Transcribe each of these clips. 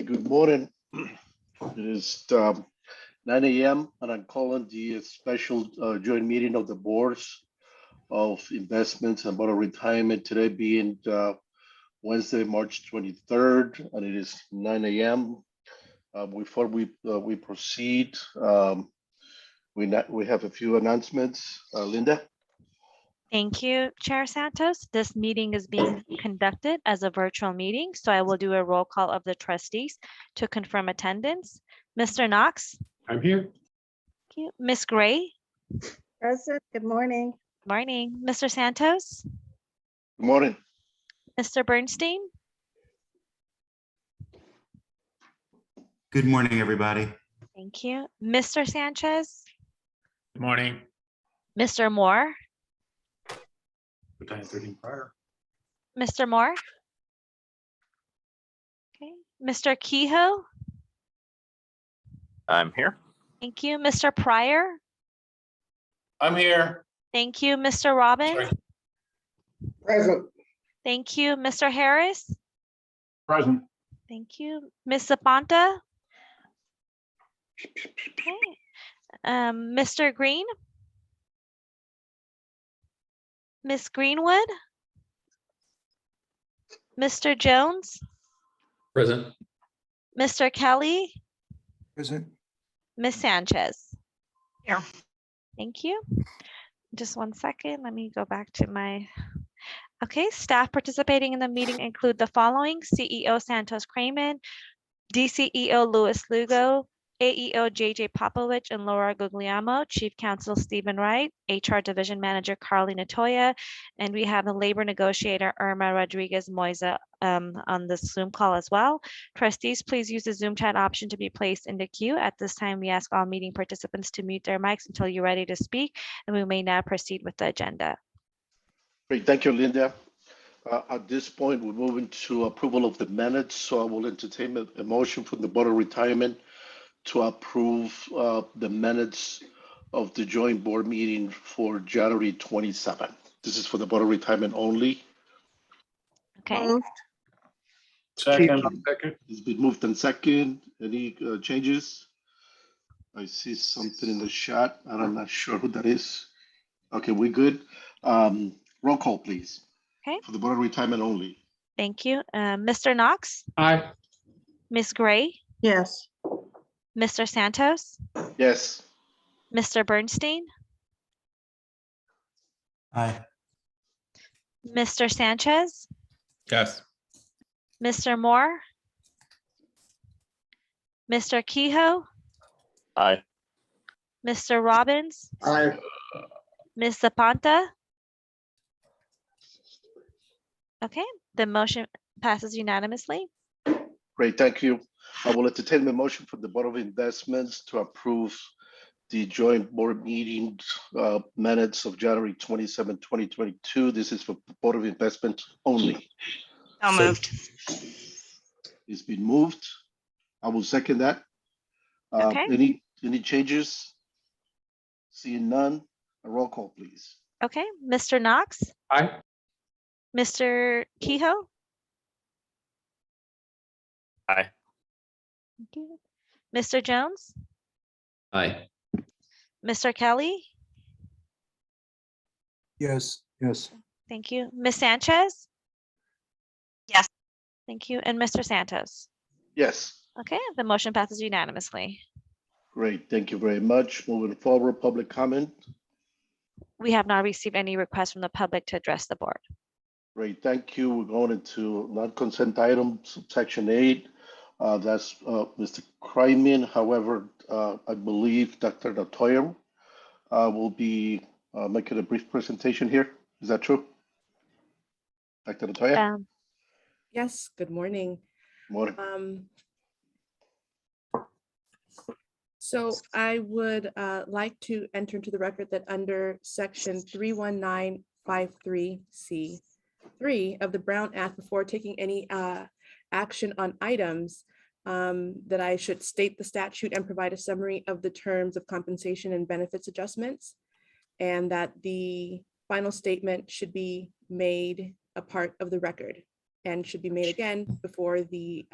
Good morning. It is 9 a.m. and I'm calling the special joint meeting of the boards of investments and board of retirement today being Wednesday, March 23rd, and it is 9 a.m. Before we proceed, we have a few announcements. Linda? Thank you, Chair Santos. This meeting is being conducted as a virtual meeting, so I will do a roll call of the trustees to confirm attendance. Mr. Knox? I'm here. Thank you. Ms. Gray? Present. Good morning. Morning. Mr. Santos? Good morning. Mr. Bernstein? Good morning, everybody. Thank you. Mr. Sanchez? Good morning. Mr. Moore? What time is it prior? Mr. Moore? Okay. Mr. Kehoe? I'm here. Thank you. Mr. Pryor? I'm here. Thank you. Mr. Robbins? Sorry. Present. Thank you. Mr. Harris? Present. Thank you. Ms. Zapanta? Okay. Mr. Green? Ms. Greenwood? Mr. Jones? Present. Mr. Kelly? Present. Ms. Sanchez? Here. Thank you. Just 1 second. Let me go back to my. Okay, staff participating in the meeting include the following: CEO Santos Cramen, DCEO Louis Lugo, AEO JJ Popovich and Laura Guglielmo, Chief Counsel Stephen Wright, HR Division Manager Carly Natoya, and we have the labor negotiator Irma Rodriguez Moisa on the Zoom call as well. Trustees, please use the Zoom chat option to be placed in the queue. At this time, we ask all meeting participants to mute their mics until you're ready to speak, and we may now proceed with the agenda. Great, thank you, Linda. At this point, we're moving to approval of the minutes, so I will entertain a motion from the Board of Retirement to approve the minutes of the joint board meeting for January 27th. This is for the Board of Retirement only. Okay, Moved. Second. It's been moved and second. Any changes? I see something in the chat, and I'm not sure who that is. Okay, we're good. Roll call, please. Okay. For the Board of Retirement only. thank you. Mr. Knox, Aye. Ms. Gray, Yes. Mr. Santos, Yes. Mr. Bernstein, Aye. Mr. Sanchez, Yes. Mr. Moore, Mr. Kehoe, Aye. Mr. Robbins, Aye. Ms. Zapanta. Okay, the motion passes unanimously. Great, thank you. I will entertain the motion from the Board of Investments to approve the joint board meeting minutes of January 27, 2022. This is for Board of Investment only. So moved. It's been moved. I will second that. Okay. Any changes? Seeing none, a roll call, please. Okay, Mr. Knox, Aye. Mr. Kehoe. Aye. Thank you. Mr. Jones, Aye. Mr. Kelly. Yes. Yes. Thank you. Ms. Sanchez. Yes. Thank you. And Mr. Santos. Yes. Okay, the motion passes unanimously. Great, thank you very much. Moving forward, public comment. We have not received any requests from the public to address the board. Great, thank you. We're going into non-consent items, section 8. That's Mr. Kryman. However, I believe Dr. Natoya will be making a brief presentation here. Is that true? Dr. Natoya? Yes, good morning. Morning. So I would like to enter into the record that under section 31953C3 of the Brown Act, before taking any action on items, that I should state the statute and provide a summary of the terms of compensation and benefits adjustments, and that the final statement should be made a part of the record and should be made again before the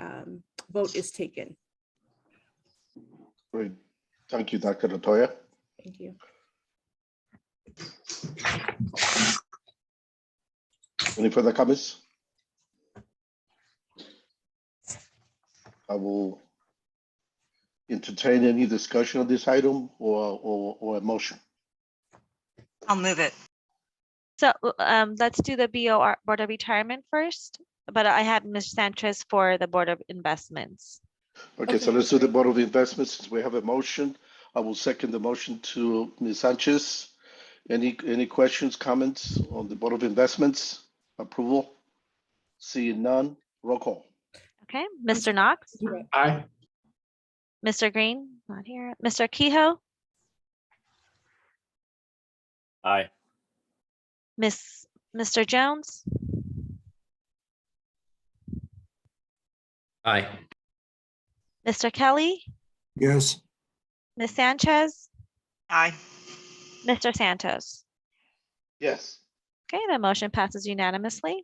vote is taken. Great. Thank you, Dr. Latoya. Thank you. Any further comments? I will entertain any discussion on this item or a motion. I'll move it. So let's do the BOR, Board of Retirement first, but I have Ms. Sanchez for the Board of Investments. Okay, so let's do the Board of Investments. Since we have a motion, I will second the motion to Ms. Sanchez. Any questions, comments on the Board of Investments? Approval? Seeing none, roll call. Okay, Mr. Knox, Aye. Mr. Green, not here, Mr. Kehoe, Aye. Mr. Jones, Aye. Mr. Kelly, Yes. Ms. Sanchez, Aye. Mr. Santos. Yes. Okay, the motion passes unanimously.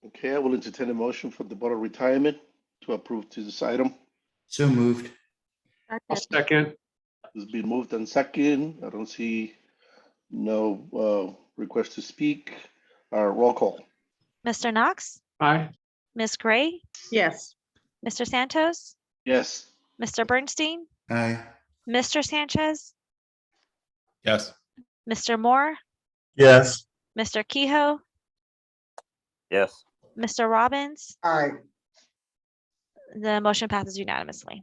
Okay, I will entertain a motion for the Board of Retirement to approve to this item. So moved. I'll second. It's been moved and second. I don't see no request to speak. Roll call. Mr. Knox, Aye. Ms. Gray, Yes. Mr. Santos, Yes. Mr. Bernstein, Aye. Mr. Sanchez, Yes. Mr. Moore, Yes. Mr. Kehoe, Yes. Mr. Robbins. Aye. The motion passes unanimously.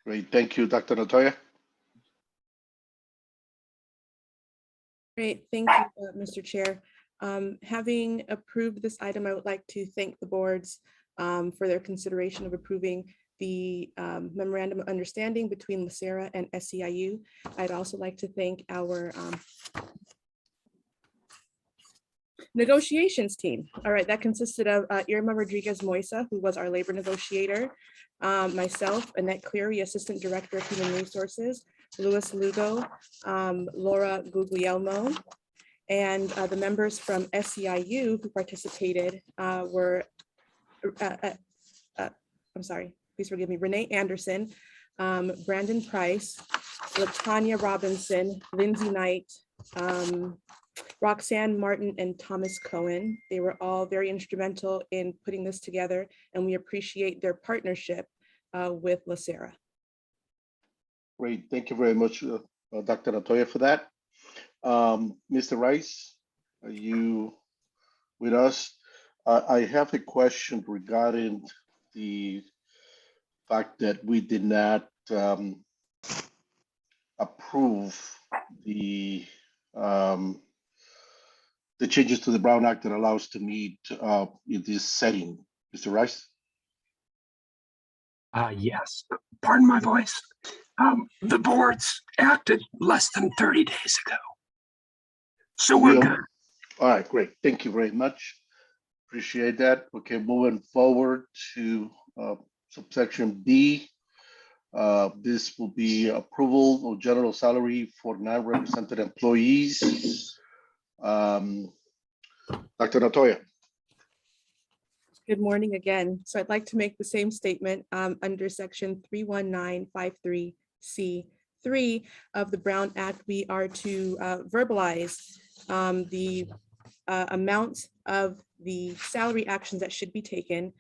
Great. Thank you, Dr. Latoya. Great, thank you, Mr. Chair. Having approved this item, I would like to thank the boards for their consideration of approving the memorandum of understanding between LACERA and SEIU. I'd also like to thank our negotiations team. All right, that consisted of Irma Rodriguez Moisa, who was our labor negotiator, myself, Annette Cleary, Assistant Director of Human Resources, Louis Lugo, Laura Guglielmo, and the members from SEIU who participated were, I'm sorry, please forgive me, Renee Anderson, Brandon Price, Latanya Robinson, Lindsay Knight, Roxanne Martin, and Thomas Cohen. They were all very instrumental in putting this together, and we appreciate their partnership with LACERA. Great. Thank you very much, Dr. Latoya, for that. Mr. Rice, are you with us? I have a question regarding the fact that we did not approve the changes to the Brown Act that allows to meet in this setting. Mr. Rice? Yes, pardon my voice. The boards acted less than 30 days ago. So we're good. All right, great. Thank you very much. Appreciate that. Okay, moving forward to subsection B. This will be approval of general salary for non-represented employees. Dr. Latoya. Good morning again. So I'd like to make the same statement under section 31953C3 of the Brown Act. We are to verbalize the amount of the salary actions that should be taken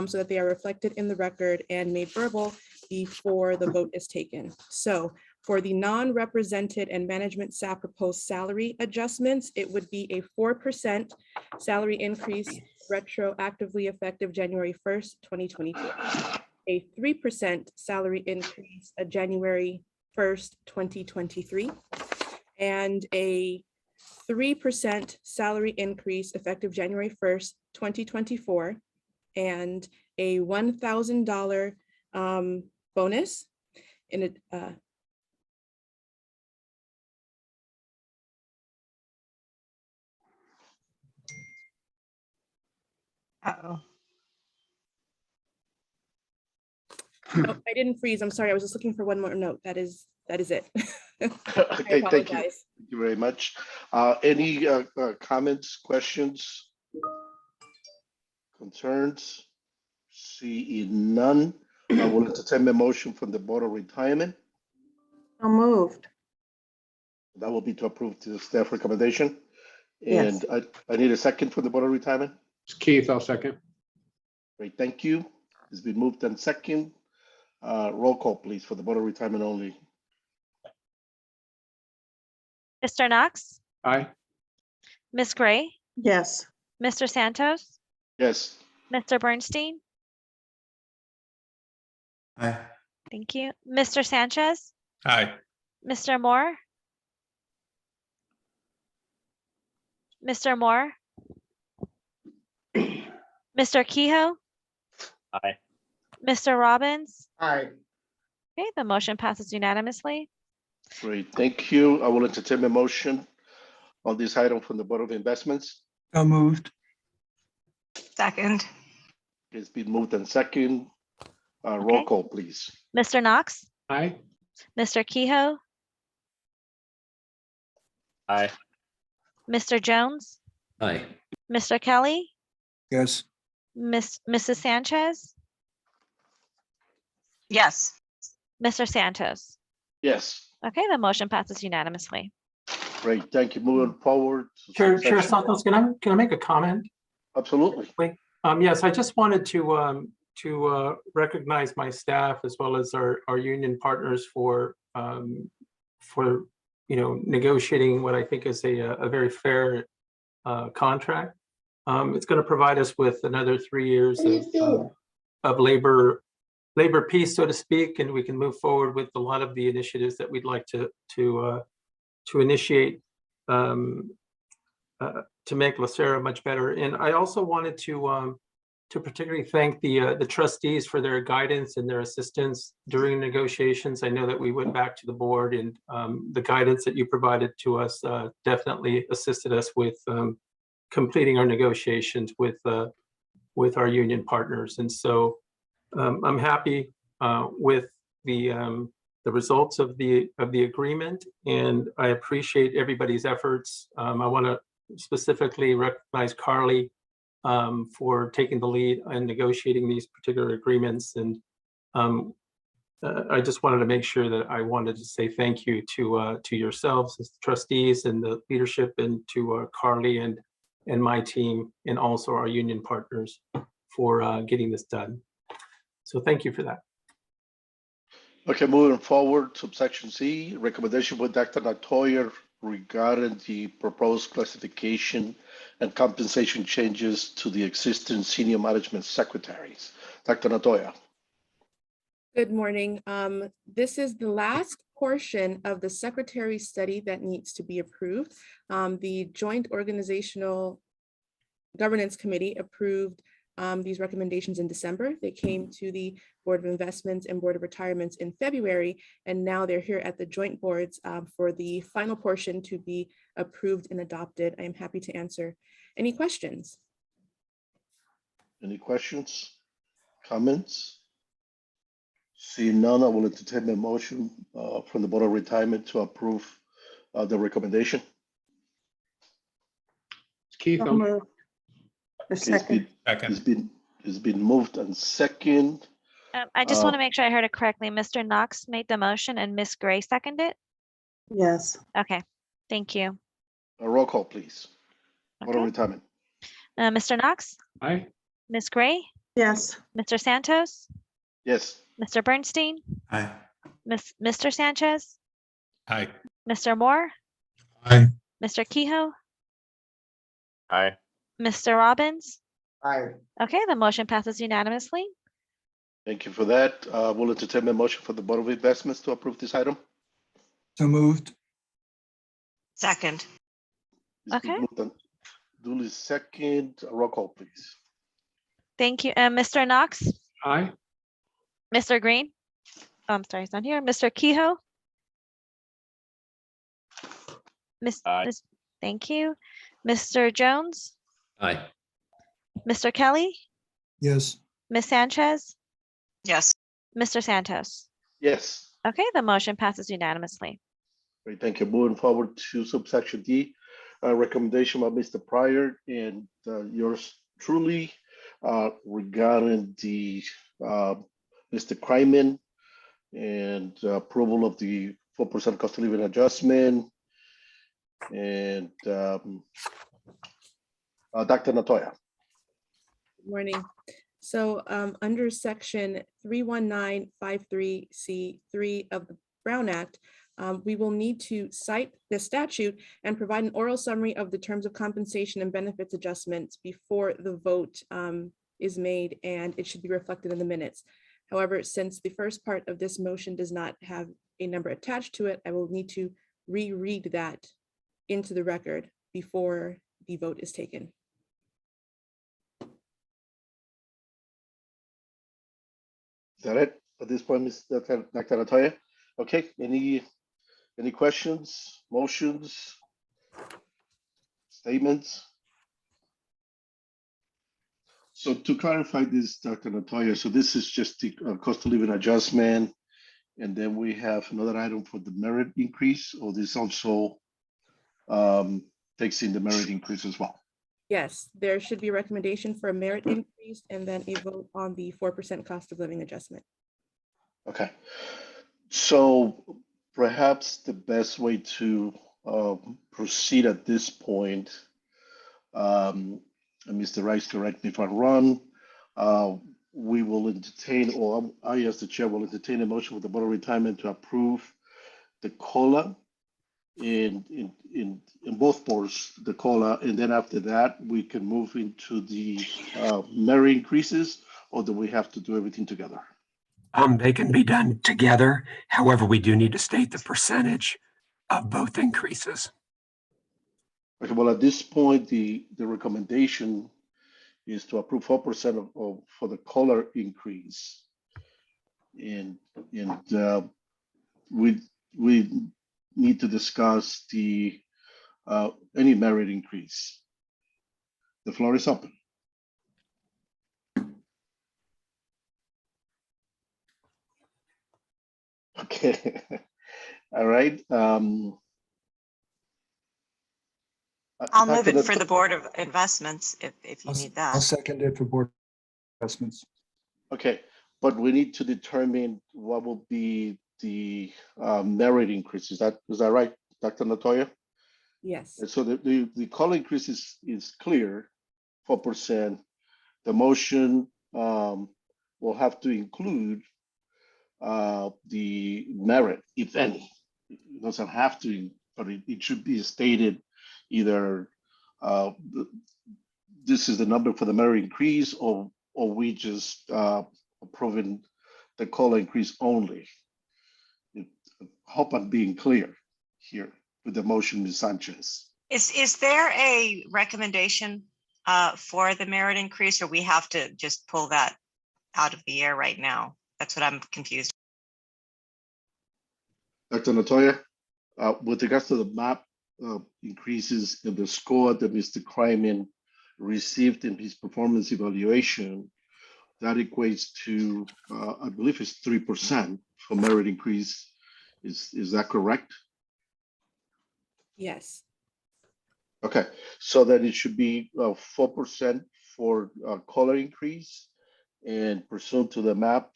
so that they are reflected in the record and made verbal before the vote is taken. So for the non-represented and management staff proposed salary adjustments, it would be a 4% salary increase retroactively effective January 1st, 2022. A 3% salary increase January 1st, 2023. And a 3% salary increase effective January 1st, 2024. And a $1,000 bonus in a Uh-oh. No, I didn't freeze. I'm sorry. I was just looking for one more note. That is it. Okay, thank you. apologize. Thank you very much. Any comments, questions, concerns? Seeing none, I will entertain a motion from the Board of Retirement. So moved. That will be to approve the staff recommendation. Yes. And I need a second for the Board of Retirement. It's Keith, I'll second. Great, thank you. It's been moved and second. Roll call, please, for the Board of Retirement only. Mr. Knox, Aye. Ms. Gray, Yes. Mr. Santos, Yes, Mr. Bernstein. Aye. Thank you. Mr. Sanchez, Aye. Mr. Moore. Mr. Moore. Mr. Kehoe, Aye. Mr. Robbins. Aye. Okay, the motion passes unanimously. great, thank you. I will entertain a motion on this item from the Board of Investments. So moved. Second. It's been moved and second. Roll Okay. call, please. Mr. Knox, Aye. Mr. Kehoe, Aye. Mr. Jones, Aye. Mr. Kelly, Yes. Mrs. Sanchez, Yes. Mr. Santos. Yes, Okay, the motion passes unanimously. great, thank you. Moving forward. to Chair subsection- Santos, can I make a comment? Absolutely. Yes, I just wanted to recognize my staff as well as our union partners for negotiating what I think is a very fair contract. It's going to provide us with another 3 years of labor peace, so to speak, and we can move forward with a lot of the initiatives that we'd like to initiate to make LACERA much better. And I also wanted to particularly thank the trustees for their guidance and their assistance during negotiations. I know that we went back to the board, and the guidance that you provided to us definitely assisted us with completing our negotiations with our union partners. And so I'm happy with the results of the agreement, and I appreciate everybody's efforts. I want to specifically recognize Carly for taking the lead in negotiating these particular agreements. And I just wanted to make sure that I wanted to say thank you to yourselves as trustees and the leadership, and to Carly and my team, and also our union partners for getting this done. So thank you for that. Okay, moving forward, subsection C, recommendation with Dr. Natoya regarding the proposed classification and compensation changes to the existing senior management secretaries. Dr. Natoya. Good morning. This is the last portion of the secretary study that needs to be approved. The Joint Organizational Governance Committee approved these recommendations in December. They came to the Board of Investments and Board of Retirements in February, and now they're here at the joint boards for the final portion to be approved and adopted. I am happy to answer any questions. Any questions, comments? Seeing none, I will entertain a motion from the Board of Retirement to approve the recommendation. It's Keith. So I'll- moved. The second. It's been moved and second. I just want to make sure I heard it correctly. Mr. Knox made the motion and Ms. Gray seconded it? Yes. Okay, thank you. A roll call, please. Board of Okay. Retirement. Mr. Knox, Aye. Ms. Gray, Yes. Mr. Santos, Yes, Mr. Bernstein, Aye. Mr. Sanchez, Aye. Mr. Moore, Aye. Mr. Kehoe, Aye. Mr. Robbins. Aye. Okay, the motion passes unanimously. thank you for that. We'll entertain a motion for the Board of Investments to approve this item. So moved. Second. It's been Okay. moved and duly second. A roll call, please. Thank you. Mr. Knox, Aye. Mr. Green. Oh, I'm sorry, he's not here. Mr. Kehoe. Aye. Thank you. Mr. Jones, Aye. Mr. Kelly, Yes. Ms. Sanchez, Yes. Mr. Santos. Yes, Okay, the motion passes unanimously. great, thank you. Moving forward to subsection D, recommendation by Mr. Pryor and yours truly regarding the Mr. Kryman, and approval of the 4% cost of living adjustment. And Dr. Natoya. Good morning. So under section 31953C3 of the Brown Act, we will need to cite the statute and provide an oral summary of the terms of compensation and benefits adjustments before the vote is made, and it should be reflected in the minutes. However, since the first part of this motion does not have a number attached to it, I will need to reread that into the record before the vote is taken. Is that it at this point, Ms. Dr. Natoya? Okay, any questions, motions, statements? So to clarify this, Dr. Natoya, so this is just the cost of living adjustment, and then we have another item for the merit increase, or this also takes in the merit increase as well? Yes, there should be a recommendation for a merit increase and then a vote on the 4% cost of living adjustment. Okay, so perhaps the best way to proceed at this point, and Mr. Rice, correct me if I'm wrong, we will entertain, or I as the chair will entertain a motion with the Board of Retirement to approve the COLA in both boards, the COLA, and then after that, we can move into the merit increases, or do we have to do everything together? They can be done together. However, we do need to state the percentage of both increases. Okay, well, at this point, the recommendation is to approve 4% for the COLA increase. And we need to discuss the any merit increase. The floor is open. Okay, all right. I'll move it for the Board of Investments if you need I'll that. second it for board investments. Okay, but we need to determine what will be the merit increase. Is that right, Dr. Natoya? Yes. And so the COLA increase is clear, 4%. The motion will have to include the merit, if any. It doesn't have to, but it should be stated either this is the number for the merit increase, or we just approving the COLA increase only. I hope I'm being clear here with the motion, Ms. Sanchez. Is there a recommendation for the merit increase, or we have to just pull that out of the air right now? That's what I'm confused. Dr. Natoya, with regards to the MAP increases in the score that Mr. Kryman received in his performance evaluation, that equates to, I believe it's 3% for merit increase. Is that correct? Yes. Okay, so then it should be 4% for COLA increase, and pursuant to the MAP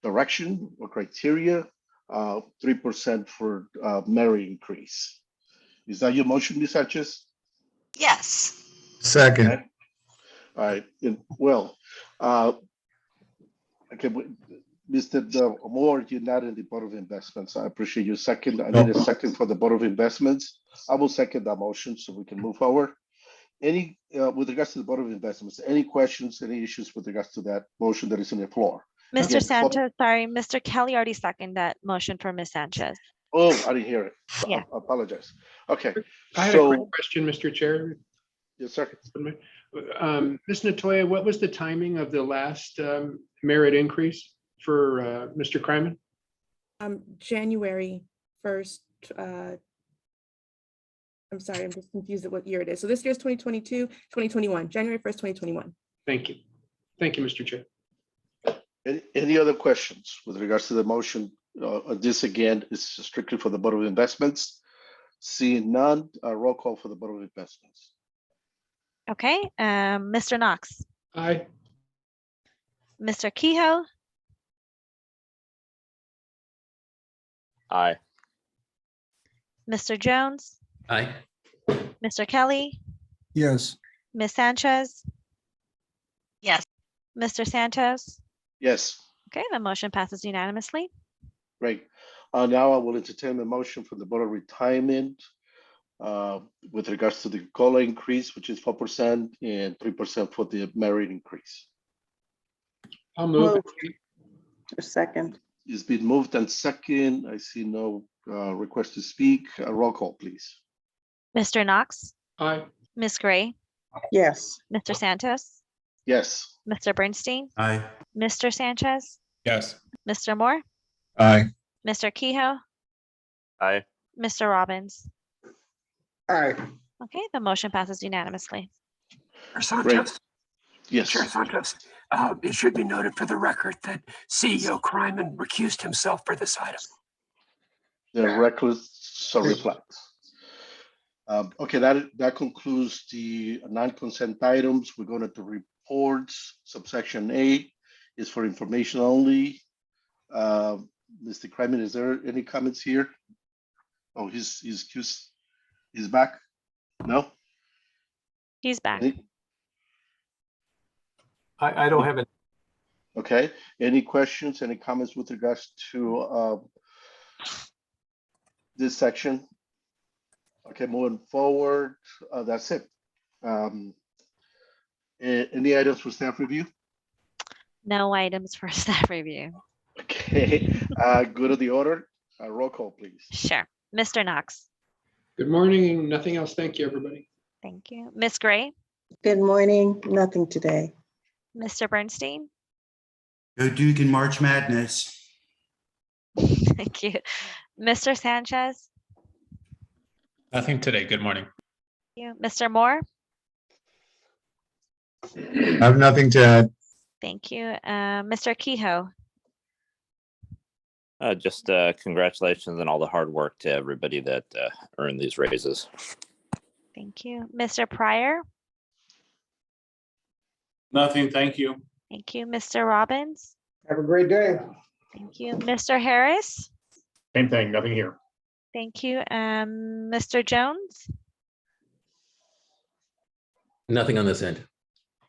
direction or criteria, 3% for merit increase. Is that your motion, Ms. Sanchez? Yes. Second. Okay. All right, well, okay, Mr. Moore, you're not in the Board of Investments. I appreciate your second. I need a second for the Board of Investments. I will second that motion so we can move forward. Any, with regards to the Board of Investments, any questions, any issues with regards to that motion that is on the floor? Mr. Again, Sanchez, sorry, Mr. Kelly already seconded that motion for Ms. Sanchez. Oh, I didn't hear it. Yeah. I apologize. Okay, I had a quick so, question, Mr. Chair. yes, sir. Ms. Natoya, what was the timing of the last merit increase for Mr. Kryman? January 1st. I'm sorry, I'm just confused at what year it is. So this year is 2022, 2021, January 1st, 2021. Thank you. Thank you, Mr. Chair. Any other questions with regards to the motion? This again is strictly for the Board of Investments. Seeing none, roll call for the Board of Investments. Okay, Mr. Knox, Aye. Mr. Kehoe, Aye. Mr. Jones, Aye. Mr. Kelly, Yes. Ms. Sanchez, Yes. Mr. Santos. Yes, Okay, the motion passes unanimously. great. Now I will entertain a motion for the Board of Retirement with regards to the COLA increase, which is 4% and 3% for the merit increase. I'll move. Move. A second. It's been moved and second. I see no request to speak. Roll call, please. Mr. Knox, Aye. Ms. Gray, Yes. Mr. Santos, Yes, Mr. Bernstein, Aye. Mr. Sanchez, Yes. Mr. Moore, Aye. Mr. Kehoe, Aye. Mr. Robbins. Aye. Okay, the motion passes unanimously. Chair great. Santos, Yes, Chair Santos, it should be noted for the record that CEO Kryman recused himself for this item. the reckless so reflects. Okay, that concludes the non-consent items. We're going to reports. Subsection A is for information only. Mr. Kryman, is there any comments here? Oh, he's back? No? He's back. Any? I don't have it. Okay, any questions, any comments with regards to this section? Okay, moving forward, that's it. Any items for staff review? No items for staff review. Okay, go to the order. Roll call, please. Sure. Mr. Knox, Good morning. Nothing else. Thank you, everybody. thank you. Ms. Gray, Good morning. Nothing today. Mr. Bernstein, Go Duke in March Madness. thank you. Mr. Sanchez, Nothing today. Good morning. thank you. Mr. Moore, I have nothing to add. thank you. Mr. Kehoe, Just congratulations on all the hard work to everybody that earned these raises. thank you. Mr. Pryor, Nothing, thank you. thank you. Mr. Robbins, Have a great day. thank you. Mr. Harris, Same thing, nothing here. thank you. Mr. Jones, Nothing on this end.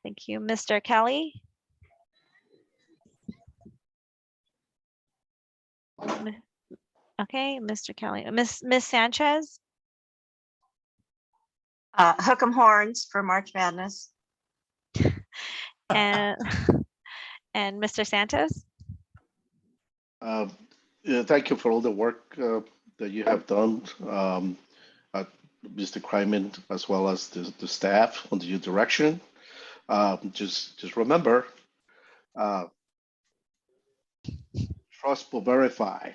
thank you. Mr. Kelly, okay, Mr. Kelly, Miss Sanchez, Hook 'em horns for March Madness. and and Mr. Santos. Yeah, thank you for all the work that you have done, Mr. Kryman, as well as the staff under your direction. Just remember, trust will verify.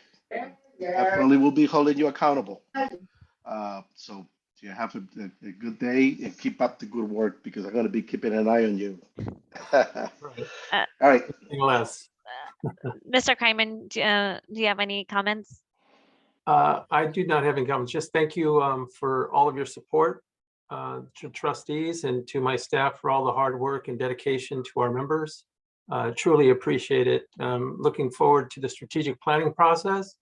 Definitely will be holding you accountable. So you have a good day and keep up the good work because I'm going to be keeping an eye on you. All right. Anything less. Mr. Kryman, do you have any comments? I do not have any comments. Just thank you for all of your support to trustees and to my staff for all the hard work and dedication to our members. Truly appreciate it. Looking forward to the strategic planning process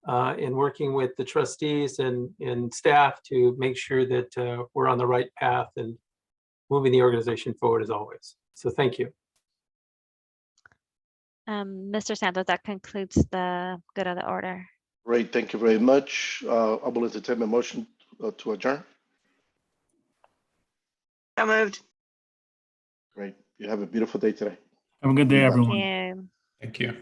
and working with the trustees and staff to make sure that we're on the right path and moving the organization forward as always. So thank you. Mr. Santos, that concludes the good of the order. Great. Thank you very much. I will entertain a motion to adjourn. So moved. Great. You have a beautiful day today. Have a good day, Bye. everyone. Yeah. Thank you.